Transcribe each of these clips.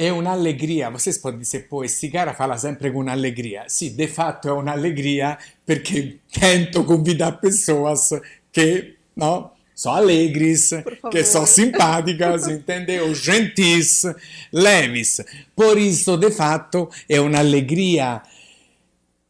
È un'allegria, você pô, esse cara fala sempre com alegria. Sì, de fato è un'allegria perché tento convidar pessoas que, não, são alegres, Por que são favor. simpáticas, entendeu? Gentis, leves. Por isso, de fato, è un'allegria.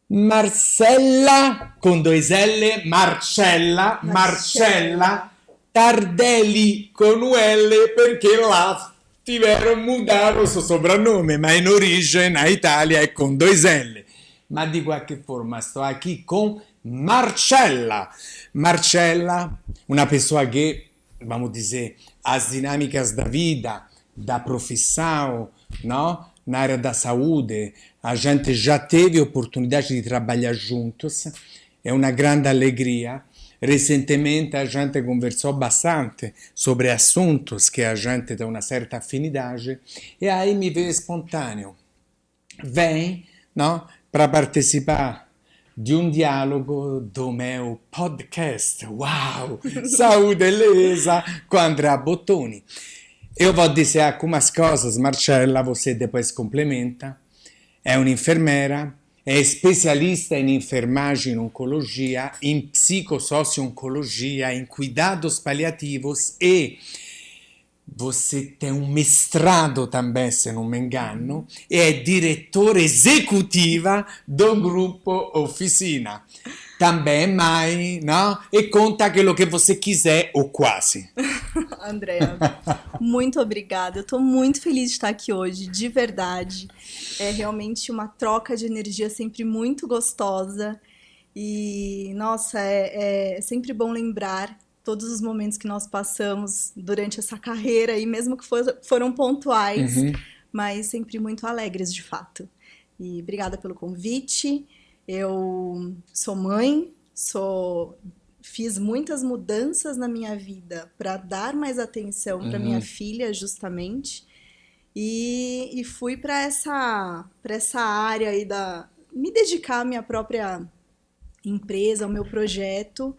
Marcella con due L, Marcella, Marcella. Marcella, Tardelli con UL perché là tiveram mudare il suo soprannome, ma in origine a Italia è con due L. Ma di qualche forma sto qui con Marcella. Marcella, una pessoa che, vamos dizer, as dinâmicas da vida, da profissão, não? Na área da saúde, a gente já teve oportunidade de trabalhar juntos, é uma grande alegria. Recentemente a gente conversou bastante sobre assuntos que a gente tem uma certa afinidade e aí me veio espontâneo. Vem, não, para participar de um diálogo do meu podcast. Uau! Saúde e Beleza com Andrea Bottoni. Eu vou dizer algumas coisas, Marcella, você depois complementa. É uma enfermeira, é especialista em enfermagem e oncologia, em psicossocioncologia, em cuidados paliativos e você tem um mestrado também, se não me engano, e é diretora executiva do grupo Oficina. Também mãe, não? E conta aquilo que você quiser, ou quase. Andréa, muito obrigada. Eu tô muito feliz de estar aqui hoje, de verdade. É realmente uma troca de energia sempre muito gostosa. E, nossa, é sempre bom lembrar todos os momentos que nós passamos durante essa carreira, e mesmo que foram pontuais, Uhum. mas sempre muito alegres, de fato. E obrigada pelo convite. Eu sou mãe, fiz muitas mudanças na minha vida para dar mais atenção para minha Uhum. filha, justamente, e fui para essa área aí me dedicar à minha própria empresa, ao meu projeto,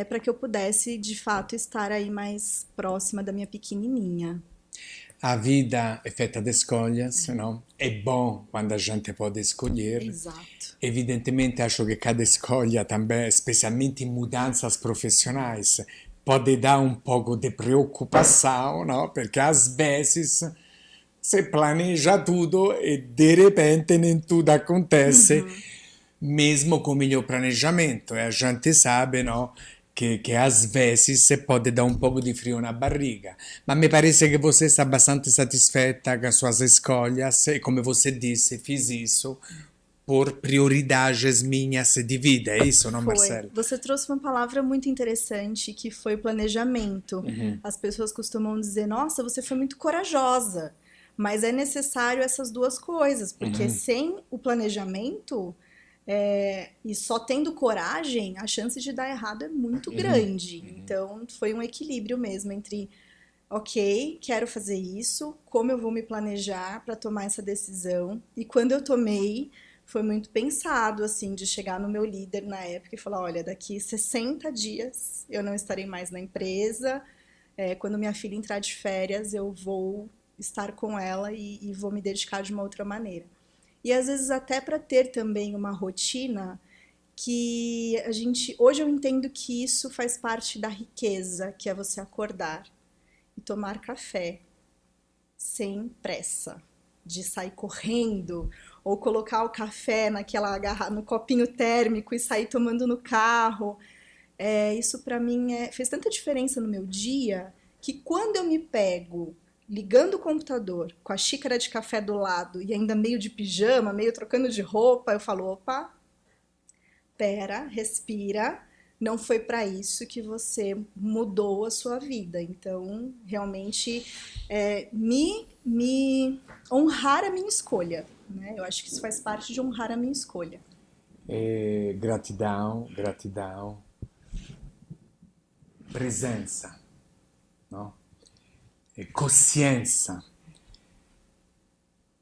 para que eu pudesse, de fato, estar aí mais próxima da minha pequenininha. A vida é feita de escolhas, não? É bom quando a gente pode escolher. Exato. Evidentemente, acho que cada escolha também, especialmente em mudanças profissionais, pode dar um pouco de preocupação, não? Porque às vezes se planeja tudo e de repente nem tudo acontece, Uhum. mesmo com o melhor planejamento. E a gente sabe, não? Que às vezes se pode dar um pouco de frio na barriga. Mas me parece que você está bastante satisfeita com as suas escolhas e, como você disse, fiz isso por prioridades minhas de vida. É isso, não, Foi. Marcelo? Você trouxe uma palavra muito interessante que foi planejamento. Uhum, As pessoas costumam dizer: nossa, você foi muito corajosa. Mas é necessário essas duas coisas, porque uhum, sem o planejamento e só tendo coragem, a chance de dar errado é muito uhum, grande. uhum. Então, foi um equilíbrio mesmo entre, ok, quero fazer isso, como eu vou me planejar para tomar essa decisão. E quando eu tomei, foi muito pensado, assim, de chegar no meu líder na época e falar: olha, daqui 60 dias eu não estarei mais na empresa. Quando minha filha entrar de férias, eu vou estar com ela e vou me dedicar de uma outra maneira. E às vezes até para ter também uma rotina que a gente, hoje eu entendo que isso faz parte da riqueza, que é você acordar e tomar café sem pressa, de sair correndo ou colocar o café no copinho térmico e sair tomando no carro. Isso para mim fez tanta diferença no meu dia que quando eu me pego ligando o computador com a xícara de café do lado e ainda meio de pijama, meio trocando de roupa, eu falo: opa, pera, respira, não foi para isso que você mudou a sua vida. Então, realmente, me honrar a minha escolha, né? Eu acho que isso faz parte de honrar a minha escolha. Gratidão, gratidão, presença, não? Consciência.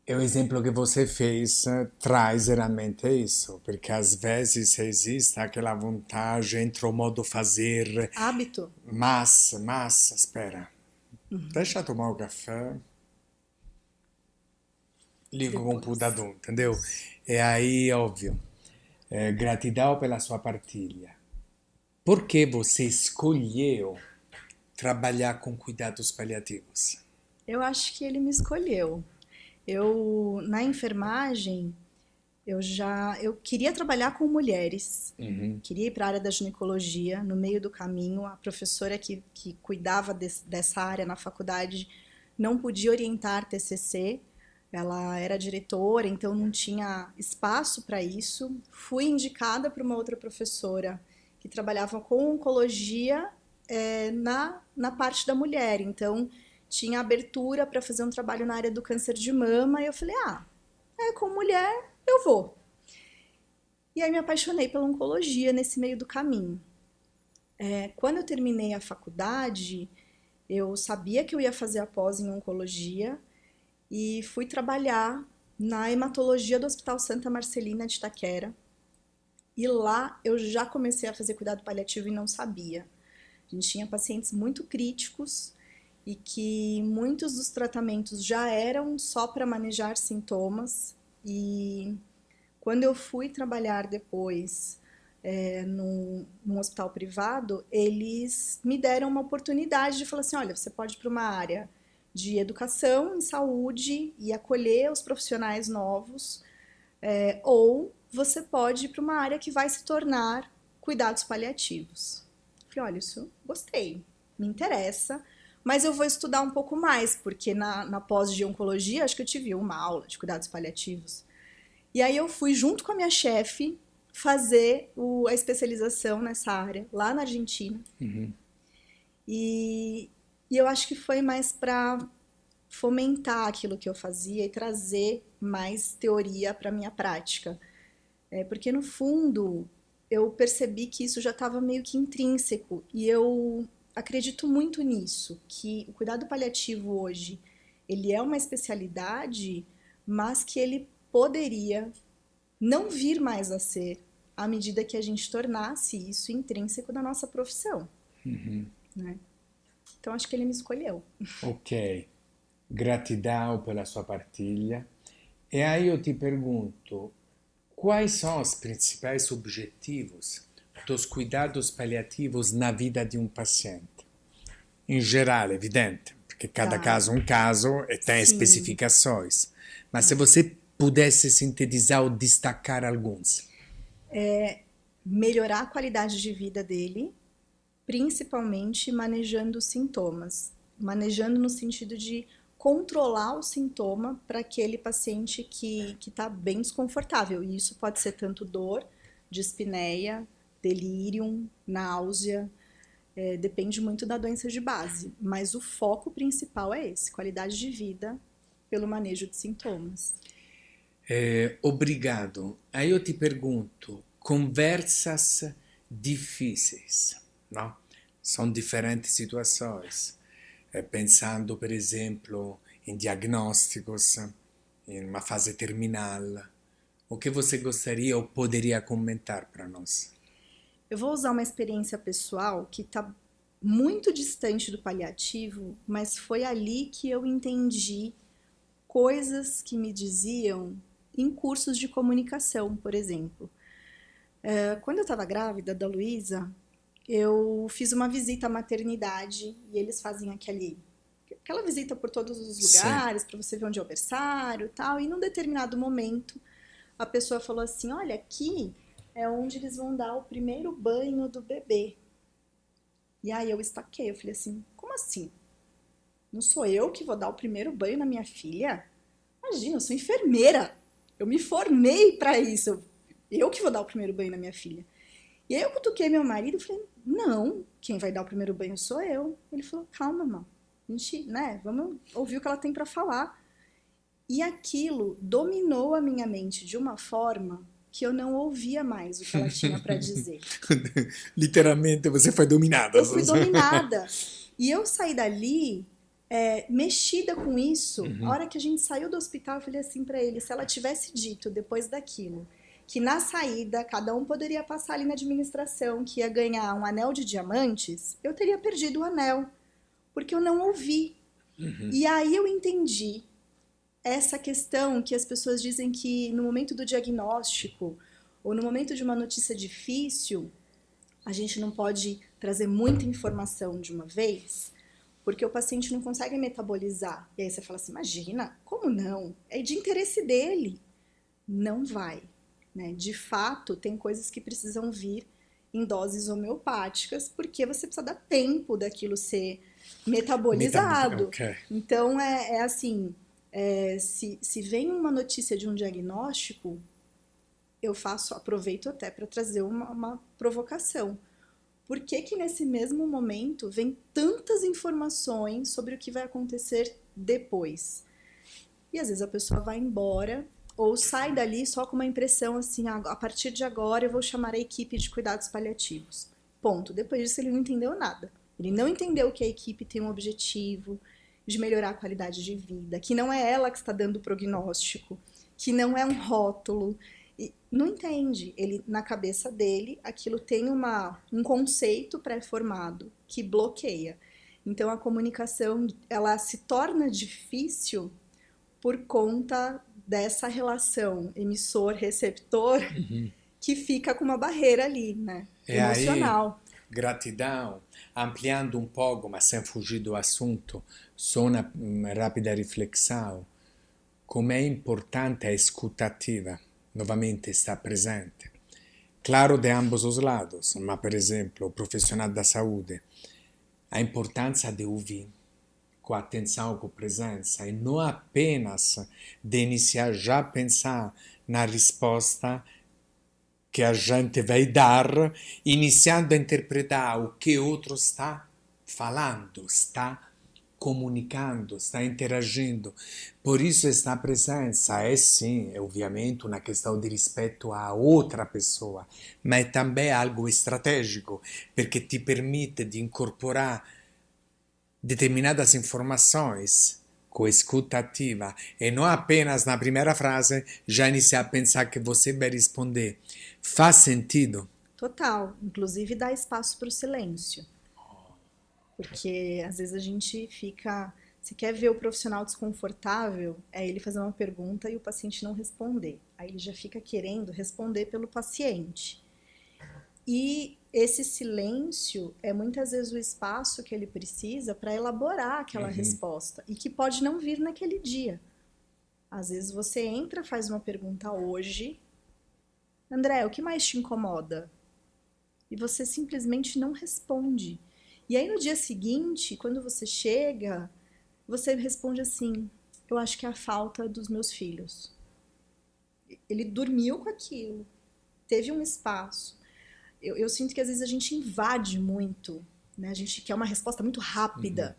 E o exemplo que você fez traz realmente isso, porque às vezes existe aquela vontade entre o modo fazer, Hábito. espera, deixa eu tomar o café. ligo com o depois. computador, entendeu? E aí, óbvio, gratidão pela sua partilha. Por que você escolheu trabalhar com cuidados paliativos? Eu acho que ele me escolheu. Eu, na enfermagem, eu queria trabalhar com mulheres. Uhum, Queria ir para a área da ginecologia. No meio do caminho, a professora que cuidava dessa área na faculdade não podia orientar TCC. Ela era diretora, então não tinha espaço para isso. Fui indicada para uma outra professora que trabalhava com oncologia, na parte da mulher. Então, tinha abertura para fazer um trabalho na área do câncer de mama. E eu falei, com mulher eu vou. E aí me apaixonei pela oncologia nesse meio do caminho. Quando eu terminei a faculdade, eu sabia que eu ia fazer a pós em oncologia e fui trabalhar na hematologia do Hospital Santa Marcelina de Itaquera. E lá eu já comecei a fazer cuidado paliativo e não sabia. A gente tinha pacientes muito críticos e que muitos dos tratamentos já eram só para manejar sintomas. E quando eu fui trabalhar depois num hospital privado, eles me deram uma oportunidade de falar assim, olha, você pode ir para uma área de educação em saúde e acolher os profissionais novos, ou você pode ir para uma área que vai se tornar cuidados paliativos. Falei, olha, isso gostei, me interessa, mas eu vou estudar um pouco mais, porque na pós de oncologia, acho que eu tive uma aula de cuidados paliativos. E aí eu fui, junto com a minha chefe, fazer a especialização nessa área, lá na Argentina. uhum. E eu acho que foi mais para fomentar aquilo que eu fazia e trazer mais teoria para a minha prática. Porque, no fundo, eu percebi que isso já estava meio que intrínseco. E eu acredito muito nisso, que o cuidado paliativo hoje, ele é uma especialidade, mas que ele poderia não vir mais a ser à medida que a gente tornasse isso intrínseco da nossa profissão, né? Então, acho que ele me escolheu. Ok, gratidão pela sua partilha. E aí eu te pergunto, quais são os principais objetivos dos cuidados paliativos na vida de um paciente? Em geral, evidente, porque cada Tá. caso é um caso e tem Sim. especificações. Mas se você pudesse sintetizar ou destacar alguns. Melhorar a qualidade de vida dele, principalmente manejando os sintomas. Manejando no sentido de controlar o sintoma para aquele paciente que está bem desconfortável. E isso pode ser tanto dor, dispneia, delírio, náusea, depende muito da doença de base. Mas o foco principal é esse, qualidade de vida pelo manejo de sintomas. Obrigado. Aí eu te pergunto, conversas difíceis, não? São diferentes situações. Pensando, por exemplo, em diagnósticos, em uma fase terminal. O que você gostaria ou poderia comentar para nós? Eu vou usar uma experiência pessoal que está muito distante do paliativo, mas foi ali que eu entendi coisas que me diziam em cursos de comunicação, por exemplo. Quando eu estava grávida da Luísa, eu fiz uma visita à maternidade e eles fazem aquela visita por todos os lugares para você ver onde é o berçário e tal. E num determinado momento, a pessoa falou assim, olha, aqui é onde eles vão dar o primeiro banho do bebê. E aí eu estaquei, eu falei assim, como assim? Não sou eu que vou dar o primeiro banho na minha filha? Imagina, eu sou enfermeira. Eu me formei para isso. Eu que vou dar o primeiro banho na minha filha. E aí eu cutuquei meu marido e falei, não, quem vai dar o primeiro banho sou eu. Ele falou, calma, irmão. A gente, vamos ouvir o que ela tem para falar. E aquilo dominou a minha mente de uma forma que eu não ouvia mais o que ela tinha para dizer. Literalmente, você foi dominada. Eu fui dominada. E eu saí dali mexida com isso. A hora que a gente saiu do hospital, eu falei assim para ele, se ela tivesse dito depois daquilo, que na saída cada um poderia passar ali na administração, que ia ganhar um anel de diamantes, eu teria perdido o anel, porque eu não ouvi. E aí eu entendi essa questão que as pessoas dizem que no momento do diagnóstico ou no momento de uma notícia difícil, a gente não pode trazer muita informação de uma vez, porque o paciente não consegue metabolizar. E aí você fala assim, imagina, como não? É de interesse dele. Não vai, né? De fato, tem coisas que precisam vir em doses homeopáticas, porque você precisa dar tempo daquilo ser metabolizado. Ok. Então, é assim, se vem uma notícia de um diagnóstico, eu aproveito até para trazer uma provocação. Por que que nesse mesmo momento vem tantas informações sobre o que vai acontecer depois? E às vezes a pessoa vai embora ou sai dali só com uma impressão assim, a partir de agora eu vou chamar a equipe de cuidados paliativos. Ponto. Depois disso ele não entendeu nada. Ele não entendeu que a equipe tem um objetivo de melhorar a qualidade de vida, que não é ela que está dando o prognóstico, que não é um rótulo. E não entende. Ele, na cabeça dele, aquilo tem um conceito pré-formado que bloqueia. Então a comunicação ela se torna difícil por conta dessa relação emissor-receptor que fica com uma barreira ali, né? E Emocional. aí, gratidão. Ampliando um pouco, mas sem fugir do assunto, só uma rápida reflexão. Como é importante a escutativa, novamente estar presente. Claro, de ambos os lados, mas, por exemplo, o profissional da saúde, a importância de ouvir com atenção, com presença, e não apenas de iniciar já a pensar na resposta que a gente vai dar, iniciando a interpretar o que o outro está falando, está comunicando, está interagindo. Por isso esta presença é sim, é ovviamente uma questão de respeito à outra pessoa, mas é também algo estratégico, porque te permite de incorporar determinadas informações com escuta ativa e não apenas na primeira frase já iniciar a pensar que você vai responder. Faz sentido? Total. Inclusive dá espaço para o silêncio. Porque às vezes a gente fica. Você quer ver o profissional desconfortável, é ele fazer uma pergunta e o paciente não responder. Aí ele já fica querendo responder pelo paciente. E esse silêncio é muitas vezes o espaço que ele precisa para elaborar aquela resposta e que pode não vir naquele dia. Às vezes você entra, faz uma pergunta hoje, André, o que mais te incomoda? E você simplesmente não responde. E aí no dia seguinte, quando você chega, você responde assim, eu acho que é a falta dos meus filhos. Ele dormiu com aquilo, teve um espaço. Eu sinto que às vezes a gente invade muito, né? A gente quer uma resposta muito rápida,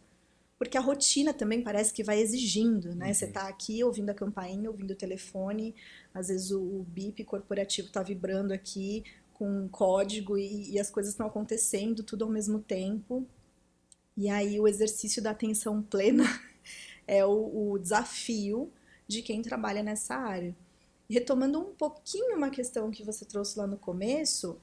porque a rotina também parece que vai exigindo, né? Você tá aqui ouvindo a campainha, ouvindo o telefone, às vezes o bip corporativo tá vibrando aqui com um código e as coisas estão acontecendo tudo ao mesmo tempo. E aí o exercício da atenção plena é o desafio de quem trabalha nessa área. Retomando um pouquinho uma questão que você trouxe lá no começo,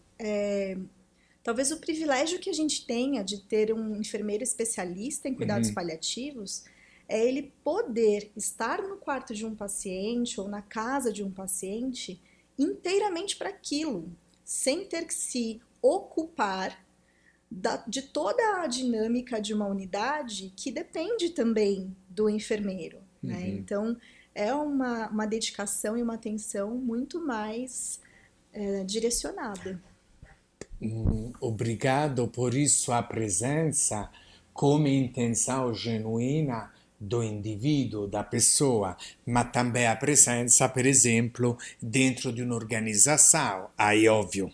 talvez o privilégio que a gente tenha de ter um enfermeiro especialista em cuidados paliativos é ele poder estar no quarto de um paciente ou na casa de um paciente inteiramente para aquilo, sem ter que se ocupar de toda a dinâmica de uma unidade que depende também do enfermeiro, né? Então, é uma dedicação e uma atenção muito mais direcionada. Obrigado por isso a presença come intenção genuína do indivíduo, da pessoa, mas também a presença, por exemplo, dentro de uma organização. Aí, óbvio,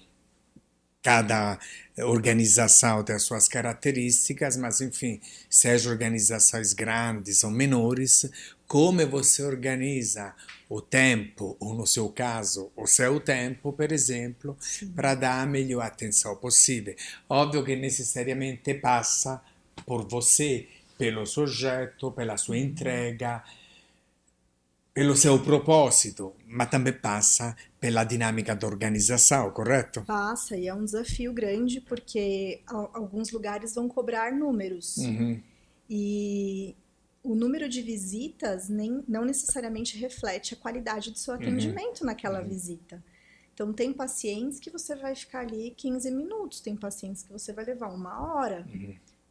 cada organização tem as suas características, mas enfim, seja organizações grandes ou menores, como você organiza o tempo, ou no seu caso, o seu tempo, por exemplo, para dar a melhor atenção possível. Óbvio que necessariamente passa por você, pelo soggetto, pela sua entrega, pelo seu propósito, mas também passa pela dinâmica da organização, correto? Passa, e é um desafio grande porque alguns lugares vão cobrar números. E o número de visitas não necessariamente reflete a qualidade do seu atendimento naquela visita. Então, tem pacientes que você vai ficar ali 15 minutos, tem pacientes que você vai levar 1 hora,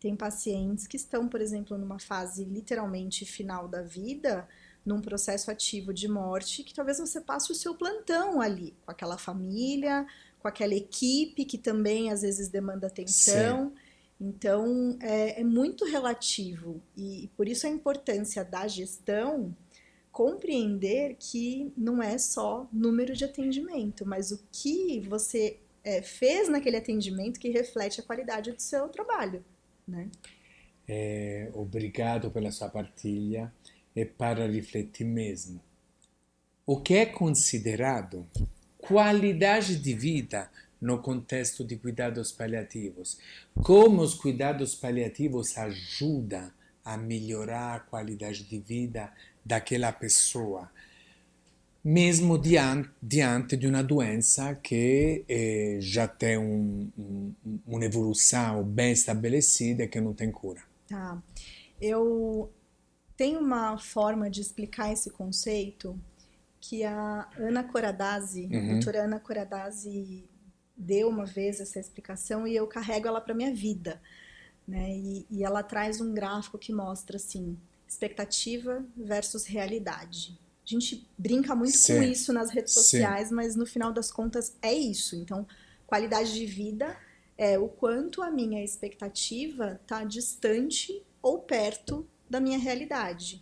tem pacientes que estão, por exemplo, numa fase literalmente final da vida, num processo ativo de morte, que talvez você passe o seu plantão ali, com aquela família, com aquela equipe que também às vezes demanda atenção. Sì. Então, é muito relativo e por isso a importância da gestão compreender que não é só número de atendimento, mas o que você fez naquele atendimento que reflete a qualidade do seu trabalho, né? Obrigado pela sua partilha e para rifletir mesmo. O que é considerado qualidade de vida no contexto de cuidados paliativos? Como os cuidados paliativos ajudam a melhorar a qualidade de vida daquela pessoa, mesmo diante de uma doença que já tem uma evolução bem estabelecida e que não tem cura. Tá. Eu tenho uma forma de explicar esse conceito que a Ana Coradazzi, a doutora Ana Coradazzi, deu uma vez essa explicação e eu carrego ela para minha vida, né? E ela traz um gráfico que mostra assim, expectativa versus realidade. A gente brinca muito com Sim, isso nas redes sim. sociais, mas no final das contas é isso. Então, qualidade de vida é o quanto a minha expectativa está distante ou perto da minha realidade.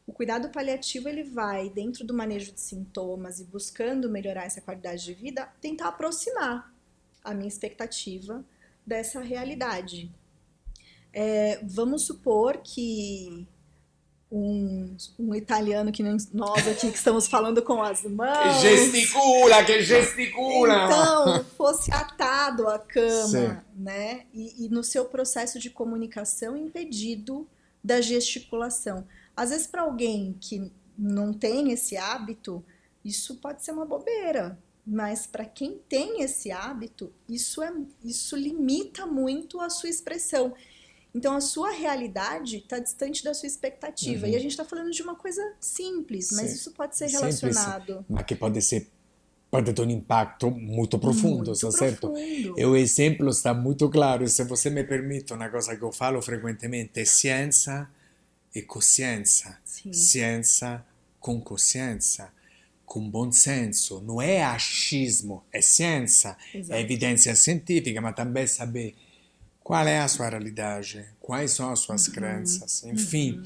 O cuidado paliativo ele vai, dentro do manejo de sintomas e buscando melhorar essa qualidade de vida, tentar aproximar a minha expectativa dessa realidade. Vamos supor que um italiano que nem nós aqui que estamos falando com as mãos, Que gesticula! então fosse atado à Sim. cama, né? E no seu processo de comunicação impedido da gesticulação. Às vezes para alguém que não tem esse hábito, isso pode ser uma bobeira, mas para quem tem esse hábito, isso limita muito a sua expressão. Então, a sua realidade está distante da sua expectativa. E a gente está falando de uma coisa simples, mas Sim. isso pode ser Semplice, relacionado ma che pode ter um impacto muito profundo, muito está certo? E profundo. o exemplo está muito claro, e se você me permite, uma coisa que eu falo frequentemente, ciência e consciência, Sim, ciência com consciência, com bom senso, não é achismo, é ciência, é exato. evidência científica, mas também saber qual é a sua realidade, quais são as suas crenças, enfim.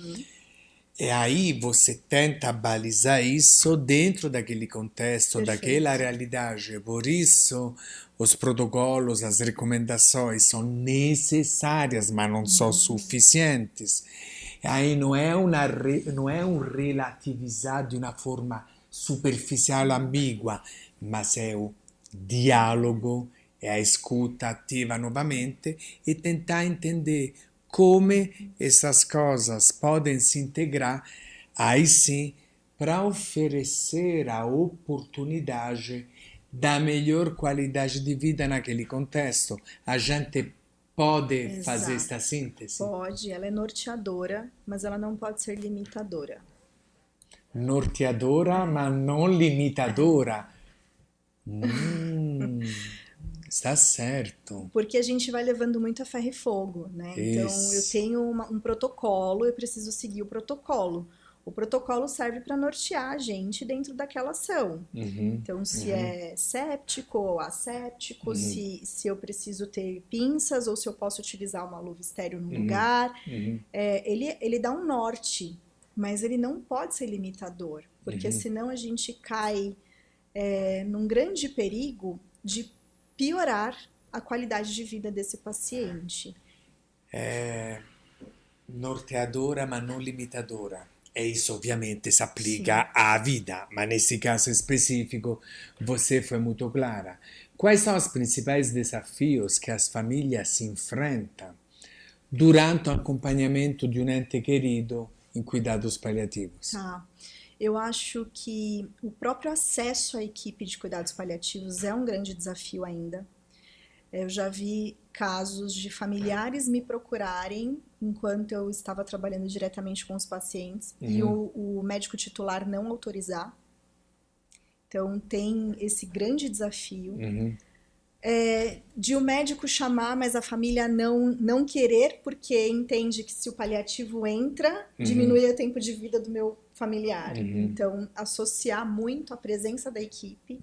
E aí você tenta balizar isso dentro daquele contexto, daquela Perfeito. realidade. Por isso, os protocolos, as recomendações são necessárias, mas não são suficientes. E aí não é um relativizar de uma forma superficial, ambigua, mas é o diálogo, é a escuta ativa novamente e tentar entender come essas coisas podem se integrar, aí sim, para oferecer a oportunidade da melhor qualidade de vida naquele contexto. A gente pode fazer Exato. esta síntese. Pode, ela é norteadora, mas ela não pode ser limitadora. Norteadora, ma non limitadora. Está certo. Porque a gente vai levando muito a ferro e fogo, né? Então, eu Isso. tenho um protocolo, eu preciso seguir o protocolo. O protocolo serve para nortear a gente dentro daquela ação. Então, se é séptico ou asséptico, se eu preciso ter pinças ou se eu posso utilizar uma luva estéreo no lugar. Ele dá um norte, mas ele não pode ser limitador, porque senão a gente cai num grande perigo de piorar a qualidade de vida desse paciente. Norteadora, ma non limitadora. E isso ovviamente si Sim. applica à vida, ma nesse caso específico você foi muito clara. Quais são os principais desafios que as famílias se enfrentam durante o acompanhamento de um ente querido em cuidados paliativos? Tá. Eu acho que o próprio acesso à equipe de cuidados paliativos é um grande desafio ainda. Eu já vi casos de familiares me procurarem enquanto eu estava trabalhando diretamente com os pacientes e o médico titular não autorizar. Então, tem esse grande desafio de o médico chamar, mas a família não querer, porque entende que se o paliativo entra, diminui o tempo de vida do meu familiar. Então, associar muito a presença da equipe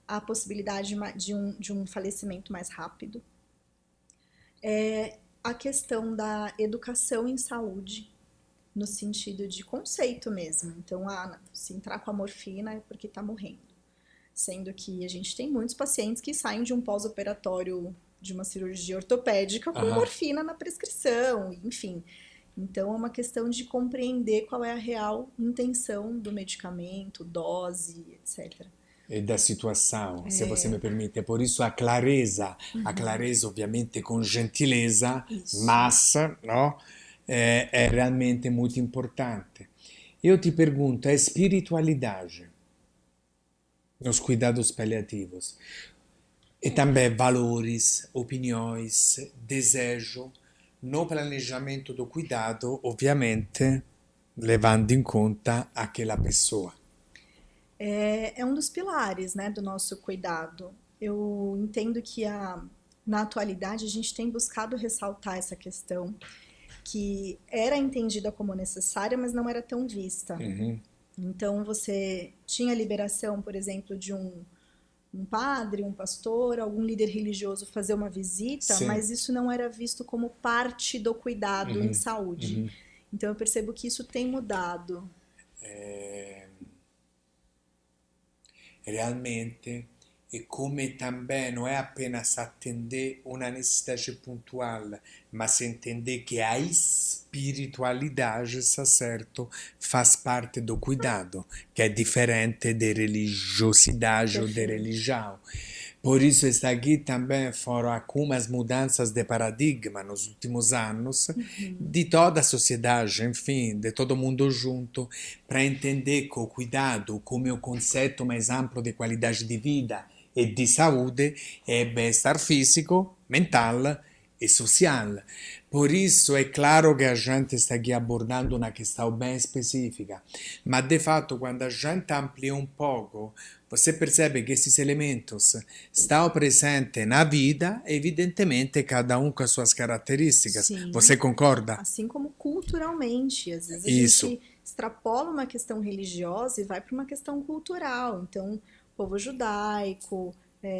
à possibilidade de um falecimento mais rápido. A questão da educação em saúde, no sentido de conceito mesmo. Então, se entrar com a morfina é porque está morrendo. Sendo que a gente tem muitos pacientes que saem de um pós-operatório de uma cirurgia ortopédica com morfina na prescrição, enfim. Então, é uma questão de compreender qual é a real intenção do medicamento, dose, etc. E da situação, se você me permite. Por isso a clareza ovviamente com gentileza, mas no? É realmente muito importante. Eu te pergunto, a espiritualidade nos cuidados paliativos e também valores, opiniões, desejo no planejamento do cuidado, ovviamente levando em conta aquela pessoa. É um dos pilares, né, do nosso cuidado. Eu entendo que na atualidade a gente tem buscado ressaltar essa questão que era entendida como necessária, mas não era tão vista. Então, você tinha liberação, por exemplo, de um padre, um pastor, algum líder religioso fazer uma visita, mas isso não era visto como parte do cuidado em saúde. Então, eu percebo que isso tem mudado. Realmente, e come também não é apenas atender uma necessidade pontual, mas entender que a espiritualidade, certo, faz parte do cuidado, que é diferente de religiosidade ou de religião. Por isso, está aqui também foram algumas mudanças de paradigma nos últimos anos, de toda a sociedade, enfim, de todo mundo junto, para entender que o cuidado, como o conceito mais amplo de qualidade de vida e de saúde, é bem-estar físico, mental e social. Por isso é claro que a gente está aqui abordando uma questão bem específica, mas de fato quando a gente amplia um pouco, você percebe que esses elementos estão presentes na vida, evidentemente cada um com as suas características. Sim. Você concorda? Assim como culturalmente, às vezes a gente extrapola uma questão religiosa e vai para uma questão cultural. Então, povo judaico,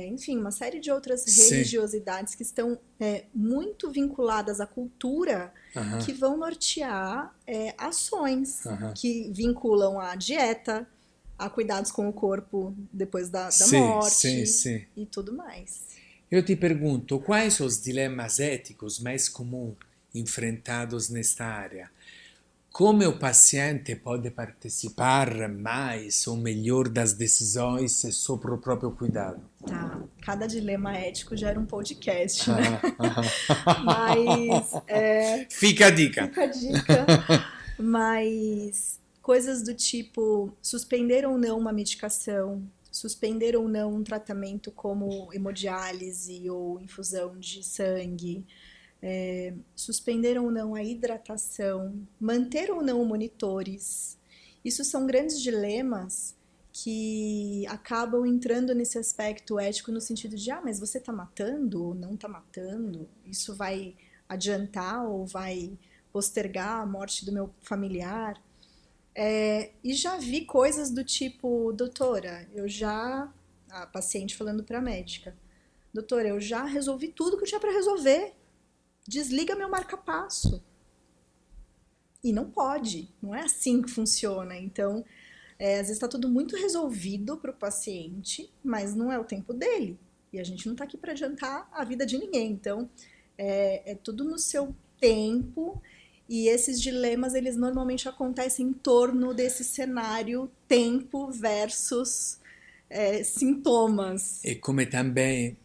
enfim, uma série de outras religiosidades que estão muito vinculadas à cultura, que vão nortear ações que vinculam à dieta, a cuidados com o corpo depois da morte e tudo mais. Eu te pergunto, quais os dilemas éticos mais comuns enfrentados nesta área? Como o paciente pode participar mais ou melhor das decisões sobre o próprio cuidado? Tá, cada dilema ético gera um podcast, né? Mas... Fica a dica. Fica a dica. Mas coisas do tipo suspender ou não uma medicação, suspender ou não um tratamento como hemodiálise ou infusão de sangue, suspender ou não a hidratação, manter ou não monitores. Isso são grandes dilemas que acabam entrando nesse aspecto ético no sentido de, mas você está matando ou não está matando? Isso vai adiantar ou vai postergar a morte do meu familiar? E já vi coisas do tipo, doutora, a paciente falando para a médica, doutora, eu já resolvi tudo que eu tinha para resolver. Desliga meu marca-passo. E não pode, não é assim que funciona. Então, às vezes está tudo muito resolvido para o paciente, mas não é o tempo dele. E a gente não está aqui para adiantar a vida de ninguém. Então, é tudo no seu tempo. E esses dilemas, eles normalmente acontecem em torno desse cenário tempo versus sintomas. E como também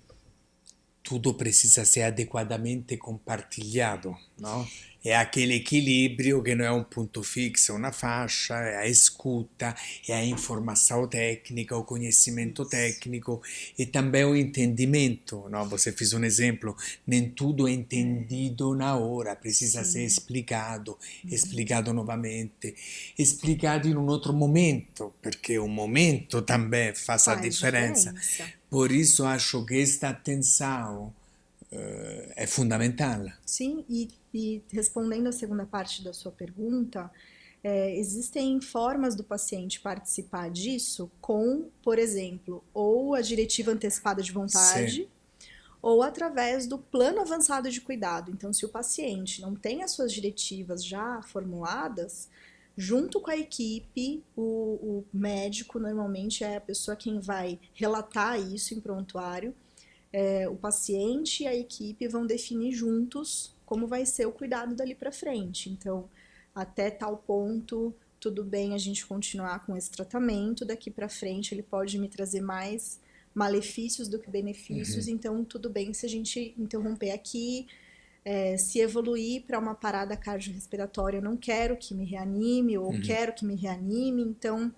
tudo precisa ser adequadamente compartilhado, no? É aquele equilíbrio que não é um ponto fixo, uma faixa, é a escuta, é a informação técnica, o conhecimento técnico e também o entendimento, no? Você fez um exemplo, nem tudo é entendido na hora, precisa ser explicado, explicado novamente, explicado in un altro momento, perché un momento também faz a diferença. Por isso acho que esta atenção é fundamental. Sim, e respondendo a segunda parte da sua pergunta, existem formas do paciente participar disso com, por exemplo, ou a diretiva antecipada de vontade, Sim. ou através do plano avançado de cuidado. Então, se o paciente não tem as suas diretivas já formuladas, junto com a equipe, o médico normalmente é a pessoa quem vai relatar isso em prontuário. O paciente e a equipe vão definir juntos como vai ser o cuidado dali para frente. Então, até tal ponto, tudo bem a gente continuar com esse tratamento, daqui para frente ele pode me trazer mais malefícios do que benefícios, então tudo bem se a gente interromper aqui, se evoluir para uma parada cardiorrespiratória, eu não quero que me reanime, ou quero que me reanime, então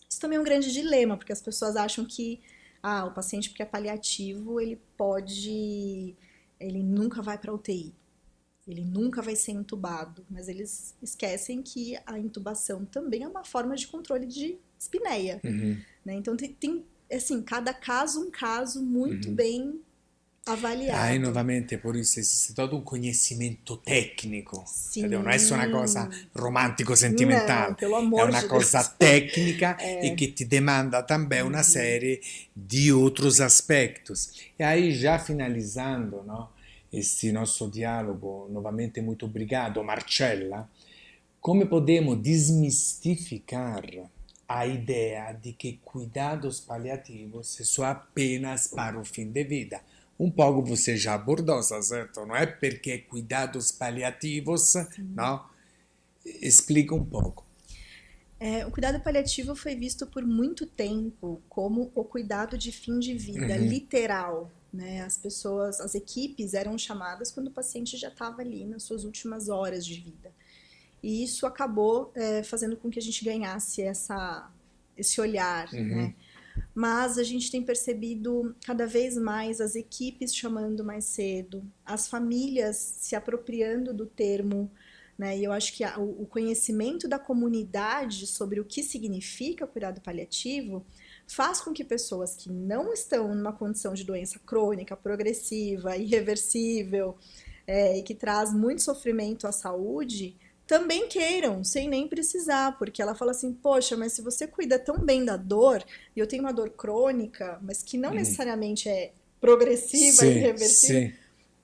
isso também é um grande dilema, porque as pessoas acham que o paciente porque é paliativo, ele nunca vai para UTI, ele nunca vai ser intubado, mas eles esquecem que a intubação também é uma forma de controle de espineia, né? Então tem assim, cada caso um caso muito bem avaliado. E novamente por isso esiste todo un conhecimento tecnico, Sim. entendeu? Non è só una cosa romantico-sentimental, Não, pelo amor è una de cosa Deus. tecnica e che ti demanda também uma série de outros aspectos. E aí, já finalizando, no, este nosso diálogo, novamente muito obrigado, Marcella, come podemos desmistificar a ideia de que cuidados paliativos são apenas para o fim de vida? Um pouco você já abordou, certo? Não é porque cuidados paliativos, não? Explica um pouco. O cuidado paliativo foi visto por muito tempo como o cuidado de fim de vida, literal, né? As equipes eram chamadas quando o paciente já estava ali nas suas últimas horas de vida. E isso acabou fazendo com que a gente ganhasse esse olhar, né? Mas a gente tem percebido cada vez mais as equipes chamando mais cedo, as famílias se apropriando do termo, né? E eu acho que o conhecimento da comunidade sobre o que significa cuidado paliativo faz com que pessoas que não estão numa condição de doença crônica, progressiva, irreversível, e que traz muito sofrimento à saúde, também queiram, sem nem precisar, porque ela fala assim, poxa, mas se você cuida tão bem da dor, e eu tenho uma dor crônica, mas que não necessariamente é progressiva e irreversível,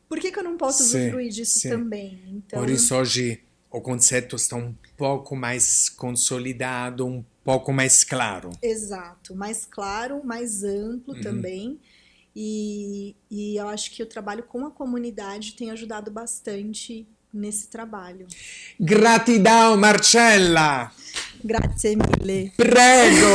por que eu não posso usufruir disso também? Então, por isso hoje o conceito está um pouco mais consolidado, um pouco mais claro. Exato, mais claro, mais amplo também, e eu acho que o trabalho com a comunidade tem ajudado bastante nesse trabalho. Gratidão, Marcella! Grazie mille! Prego!